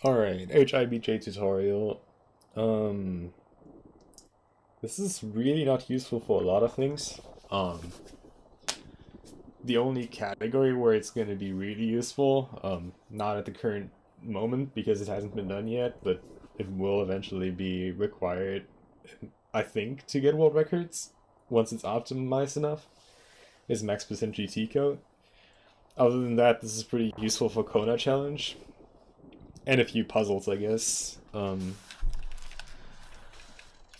Alright, HIBJ tutorial. Um, this is really not useful for a lot of things. The only category where it's going to be really useful, not at the current moment because it hasn't been done yet, but it will eventually be required, I think, to get world records once it's optimized enough, is max percent GT code. Other than that, this is pretty useful for Kona challenge. And a few puzzles, I guess. Before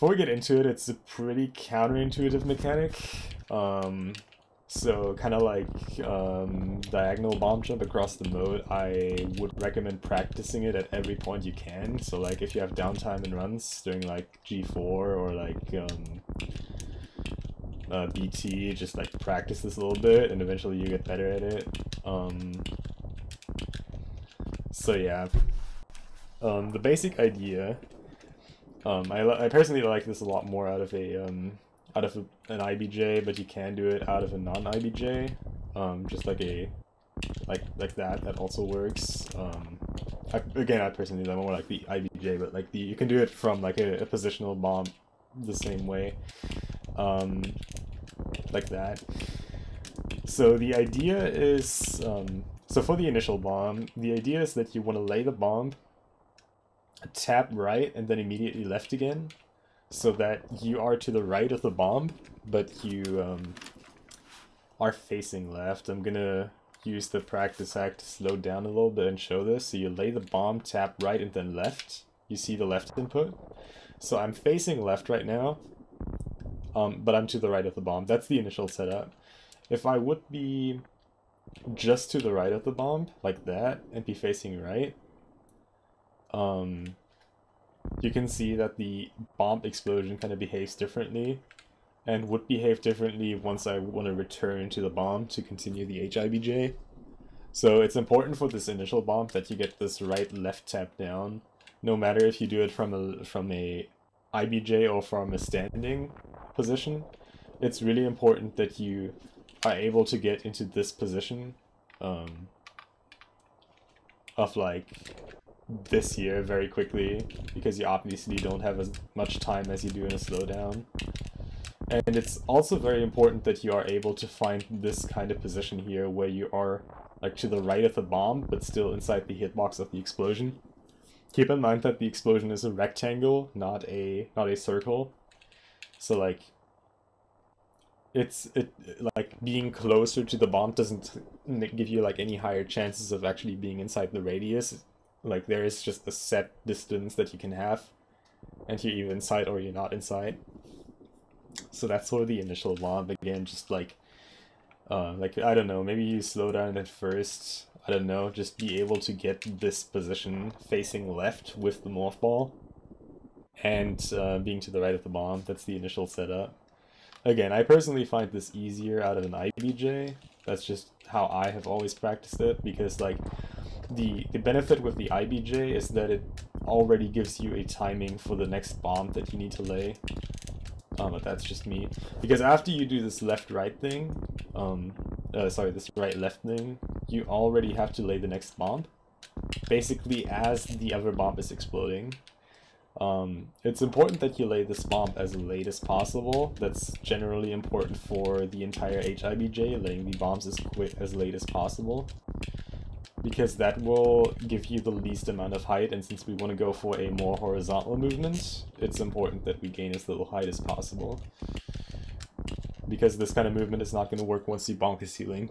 we get into it, it's a pretty counterintuitive mechanic. So kind of like diagonal bomb jump across the mode, I would recommend practicing it at every point you can. So like if you have downtime and runs during like G4 or like BT, just like practice this a little bit and eventually you get better at it. So yeah. The basic idea, I personally like this a lot more out of an IBJ, but you can do it out of a non-IBJ, just like that also works. I personally like more like the IBJ, but like you can do it from like a positional bomb the same way, like that. So the idea is, so for the initial bomb, the idea is that you want to lay the bomb, tap right, and then immediately left again, so that you are to the right of the bomb, but you are facing left. I'm gonna use the practice hack to slow down a little bit and show this. So you lay the bomb, tap right, and then left. You see the left input. So I'm facing left right now, but I'm to the right of the bomb. That's the initial setup. If I would be just to the right of the bomb, like that, and be facing right, you can see that the bomb explosion kind of behaves differently, and would behave differently once I want to return to the bomb to continue the HIBJ. So it's important for this initial bomb that you get this right-left tap down, no matter if you do it from a IBJ or from a standing position. It's really important that you are able to get into this position of like this here very quickly, because you obviously don't have as much time as you do in a slowdown. And it's also very important that you are able to find this kind of position here where you are like to the right of the bomb but still inside the hitbox of the explosion. Keep in mind that the explosion is a rectangle, not a circle. So like like being closer to the bomb doesn't give you like any higher chances of actually being inside the radius. Like there is just a set distance that you can have, and you're either inside or you're not inside. So that's sort of the initial bomb. Again, just like I don't know, maybe you slow down at first. I don't know, just be able to get this position facing left with the morph ball, and being to the right of the bomb. That's the initial setup. Again, I personally find this easier out of an IBJ. That's just how I have always practiced it, because like the benefit with the IBJ is that it already gives you a timing for the next bomb that you need to lay. But that's just me. Because after you do this left-right thing, this right-left thing, you already have to lay the next bomb, basically as the other bomb is exploding. It's important that you lay this bomb as late as possible. That's generally important for the entire HIBJ, laying the bombs as late as possible, because that will give you the least amount of height, and since we want to go for a more horizontal movement, it's important that we gain as little height as possible, because this kind of movement is not going to work once you bonk a ceiling.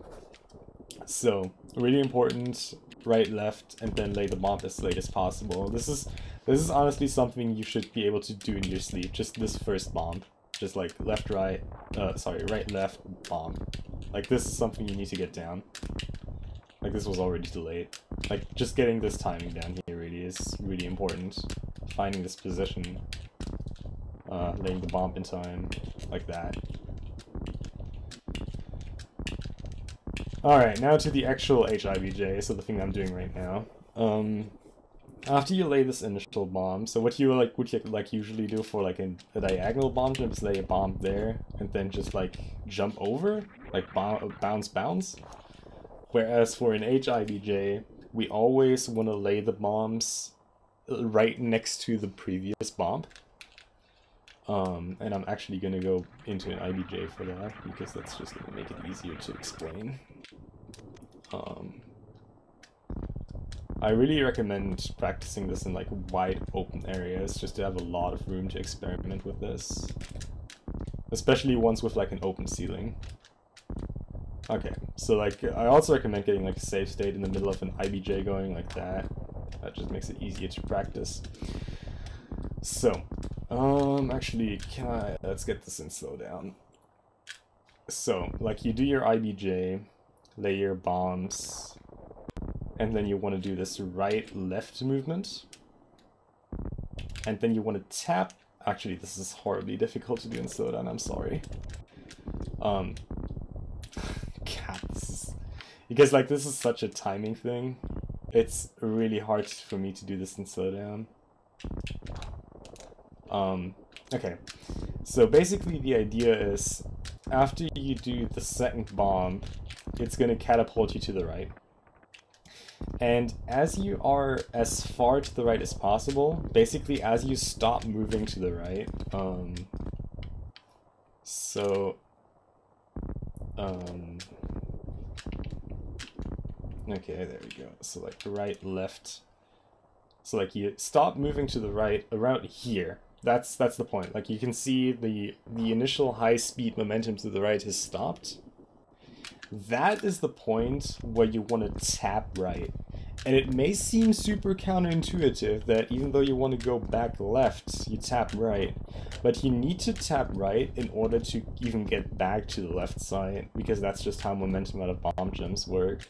So, really important, right, left, and then lay the bomb as late as possible. This is honestly something you should be able to do in your sleep, just this first bomb. Just like left, right, right, left, bomb. Like this is something you need to get down. Like this was already delayed. Like just getting this timing down here really is really important. Finding this position, laying the bomb in time, like that. Alright, now to the actual HIBJ, so the thing I'm doing right now. After you lay this initial bomb, so what you would usually do for like a diagonal bomb jump is lay a bomb there, and then just like jump over, like bounce. Whereas for an HIBJ, we always want to lay the bombs right next to the previous bomb. And I'm actually gonna go into an IBJ for that, because that's just gonna make it easier to explain. I really recommend practicing this in like wide open areas, just to have a lot of room to experiment with this. Especially ones with like an open ceiling. Okay, so like, I also recommend getting like a safe state in the middle of an IBJ going like that. That just makes it easier to practice. So, actually, let's get this in slowdown. So, like, you do your IBJ, lay your bombs, and then you want to do this right-left movement. And then you want to tap. Actually, this is horribly difficult to do in slowdown, I'm sorry. God, because like this is such a timing thing. It's really hard for me to do this in slowdown. Okay, so basically the idea is, after you do the second bomb, it's gonna catapult you to the right. And as you are as far to the right as possible, basically as you stop moving to the right, okay, there we go. So like right, left. So like you stop moving to the right around here. That's the point. Like you can see the initial high speed momentum to the right has stopped. That is the point where you want to tap right. And it may seem super counterintuitive that even though you want to go back left, you tap right. But you need to tap right in order to even get back to the left side, because that's just how momentum out of bomb jumps work.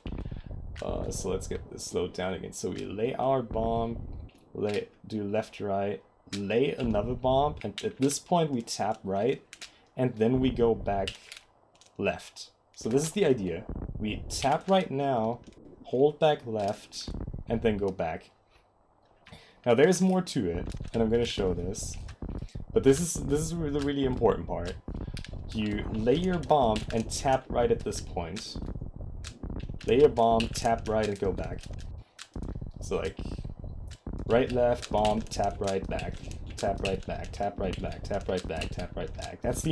So let's get this slowed down again. So we lay our bomb, do left, right, lay another bomb, and at this point we tap right, and then we go back left. So this is the idea. We tap right now, hold back left, and then go back. Now there's more to it, and I'm going to show this. But this is the really important part. You lay your bomb and tap right at this point. Lay your bomb, tap right, and go back. So like, right, left, bomb, tap right, back. Tap right back, tap right back, tap right back, tap right back. That's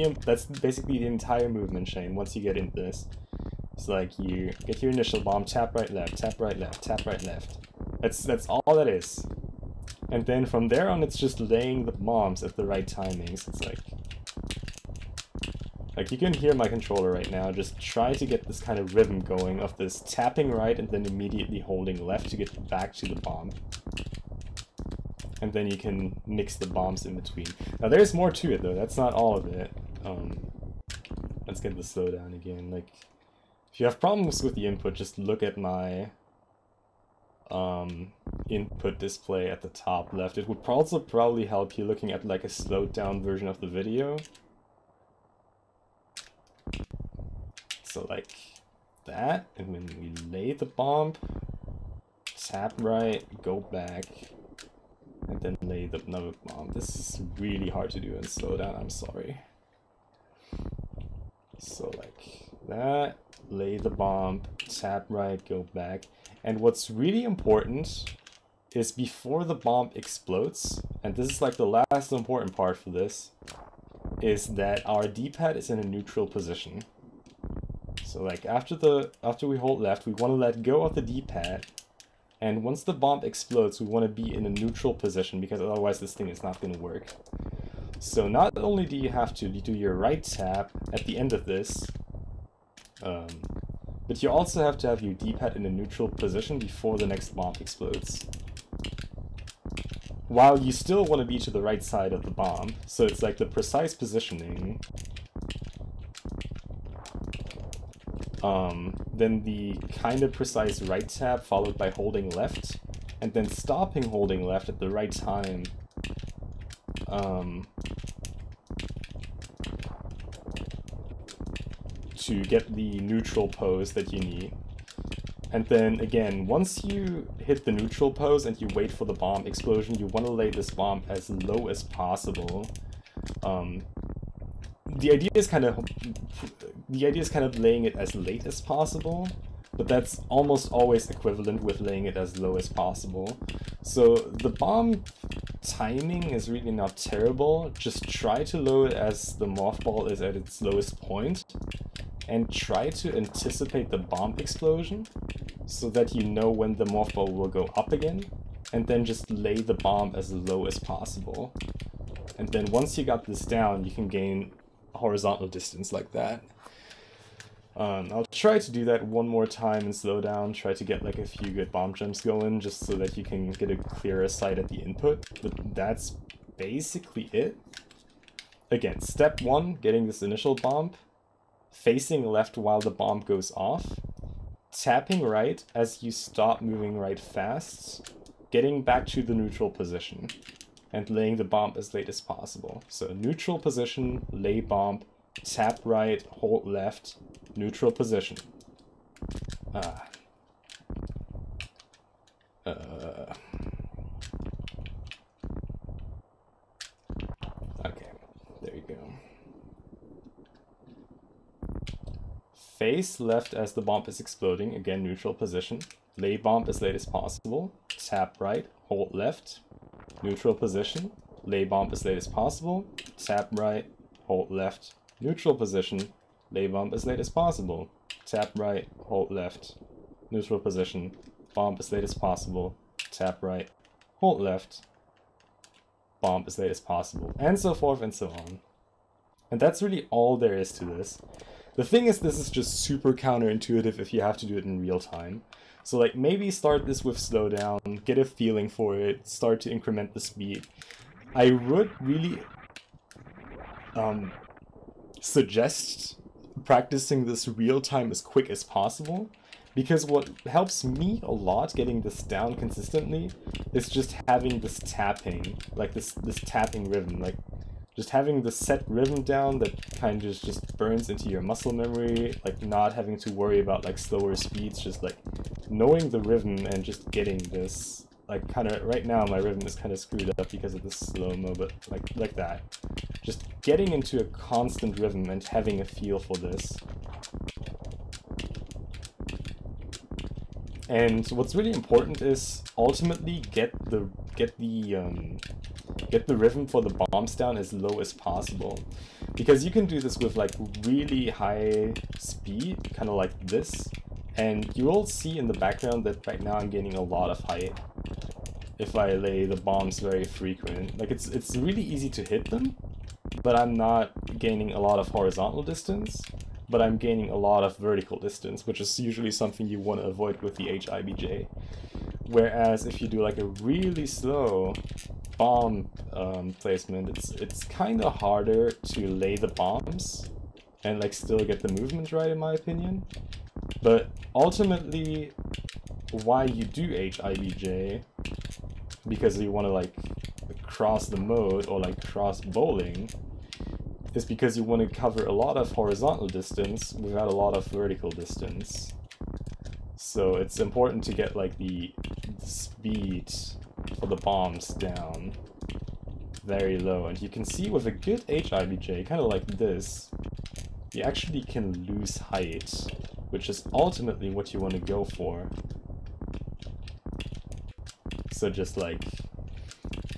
basically the entire movement chain once you get into this. It's like you get your initial bomb, tap right left, tap right left, tap right left. That's all that is. And then from there on it's just laying the bombs at the right timings. It's like you can hear my controller right now just try to get this kind of rhythm going of this tapping right and then immediately holding left to get back to the bomb. And then you can mix the bombs in between. Now there's more to it though, that's not all of it. Let's get the slowdown again. Like, if you have problems with the input, just look at my input display at the top left. It would also probably help you looking at like a slowed down version of the video. So like that, and when we lay the bomb, tap right, go back, and then lay another bomb. This is really hard to do in slowdown, I'm sorry. So like that, lay the bomb, tap right, go back. And what's really important is before the bomb explodes, and this is like the last important part for this, is that our D-pad is in a neutral position. So like after we hold left, we want to let go of the D-pad. And once the bomb explodes, we want to be in a neutral position, because otherwise this thing is not going to work. So not only do you have to do your right tap at the end of this, but you also have to have your D-pad in a neutral position before the next bomb explodes. While you still want to be to the right side of the bomb, so it's like the precise positioning. Then the kind of precise right tap followed by holding left, and then stopping holding left at the right time. To get the neutral pose that you need. And then again, once you hit the neutral pose and you wait for the bomb explosion, you want to lay this bomb as low as possible. The idea is kind of laying it as late as possible, but that's almost always equivalent with laying it as low as possible. So the bomb timing is really not terrible. Just try to load it as the morph ball is at its lowest point, and try to anticipate the bomb explosion so that you know when the morph ball will go up again, and then just lay the bomb as low as possible. And then once you got this down, you can gain horizontal distance like that. I'll try to do that one more time and slow down, try to get like a few good bomb jumps going just so that you can get a clearer sight at the input, but that's basically it. Again, step 1, getting this initial bomb, facing left while the bomb goes off, tapping right as you stop moving right fast, getting back to the neutral position, and laying the bomb as late as possible. So neutral position, lay bomb, tap right, hold left, neutral position. Okay, there you go. Face left as the bomb is exploding, again neutral position. Lay bomb as late as possible, tap right, hold left, neutral position. Lay bomb as late as possible, tap right, hold left, neutral position. Lay bomb as late as possible, tap right, hold left, neutral position, bomb as late as possible, tap right, hold left, bomb as late as possible, and so forth and so on. And that's really all there is to this. The thing is, this is just super counterintuitive if you have to do it in real time. So like maybe start this with slowdown, get a feeling for it, start to increment the speed. I would really suggest practicing this real time as quick as possible, because what helps me a lot getting this down consistently is just having this tapping, like this tapping rhythm, like just having the set rhythm down that kind of just burns into your muscle memory, like not having to worry about like slower speeds, just like knowing the rhythm and just getting this, like kind of, right now my rhythm is kind of screwed up because of the slow-mo, but like that. Just getting into a constant rhythm and having a feel for this. And what's really important is ultimately get the rhythm for the bombs down as low as possible, because you can do this with like really high speed, kind of like this, and you will see in the background that right now I'm gaining a lot of height if I lay the bombs very frequent. Like it's really easy to hit them, but I'm not gaining a lot of horizontal distance, but I'm gaining a lot of vertical distance, which is usually something you want to avoid with the HIBJ. Whereas if you do like a really slow bomb placement, it's kind of harder to lay the bombs and like still get the movement right, in my opinion. But ultimately, why you do HIBJ, because you want to like cross the mode or like cross bowling, is because you want to cover a lot of horizontal distance without a lot of vertical distance. So it's important to get like the speed for the bombs down very low. And you can see with a good HIBJ, kind of like this, you actually can lose height, which is ultimately what you want to go for. So just like,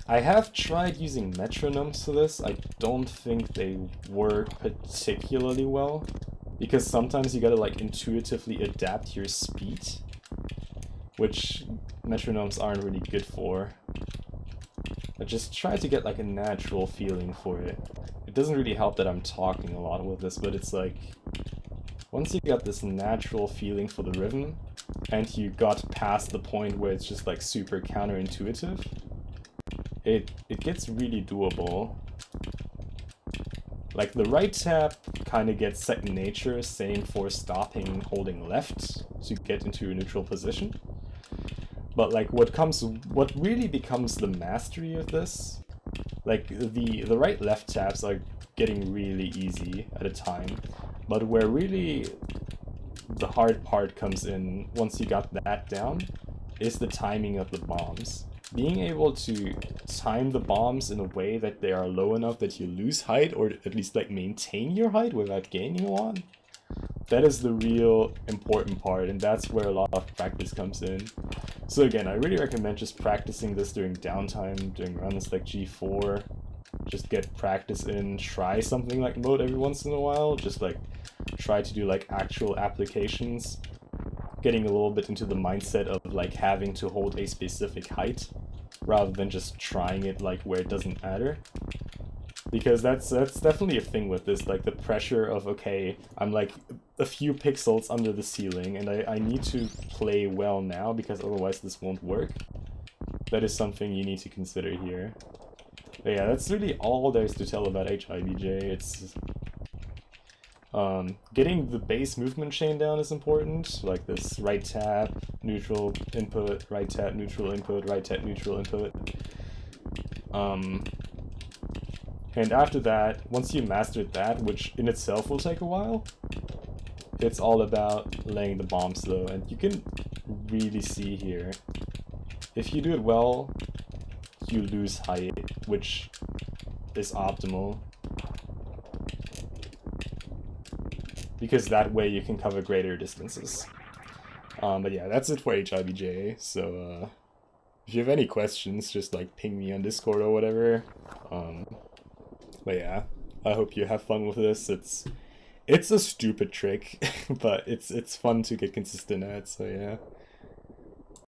I have tried using metronomes for this. I don't think they work particularly well, because sometimes you gotta like intuitively adapt your speed, which metronomes aren't really good for. I just try to get like a natural feeling for it. It doesn't really help that I'm talking a lot with this, but it's like, once you got this natural feeling for the rhythm, and you got past the point where it's just like super counterintuitive, it gets really doable. Like the right tap kind of gets second nature, same for stopping holding left to get into a neutral position. But like what really becomes the mastery of this, like the right left taps are getting really easy at a time, but where really the hard part comes in once you got that down is the timing of the bombs. Being able to time the bombs in a way that they are low enough that you lose height, or at least like maintain your height without gaining one, That is the real important part, and that's where a lot of practice comes in. So again, I really recommend just practicing this during downtime, during runs like G4. Just get practice in, try something like mode every once in a while, just like try to do like actual applications, getting a little bit into the mindset of like having to hold a specific height rather than just trying it like where it doesn't matter. Because that's definitely a thing with this, like the pressure of, okay, I'm like a few pixels under the ceiling and I need to play well now because otherwise this won't work. That is something you need to consider here. But yeah, that's really all there is to tell about HIBJ. It's getting the base movement chain down is important, like this right tap, neutral input, right tap, neutral input, right tap, neutral input. And after that, once you mastered that, which in itself will take a while, it's all about laying the bombs though, and you can really see here, if you do it well, you lose height, which is optimal. Because that way you can cover greater distances. But yeah, that's it for HIBJ, so if you have any questions, just like ping me on Discord or whatever. But yeah, I hope you have fun with this. It's a stupid trick, but it's fun to get consistent at, so yeah.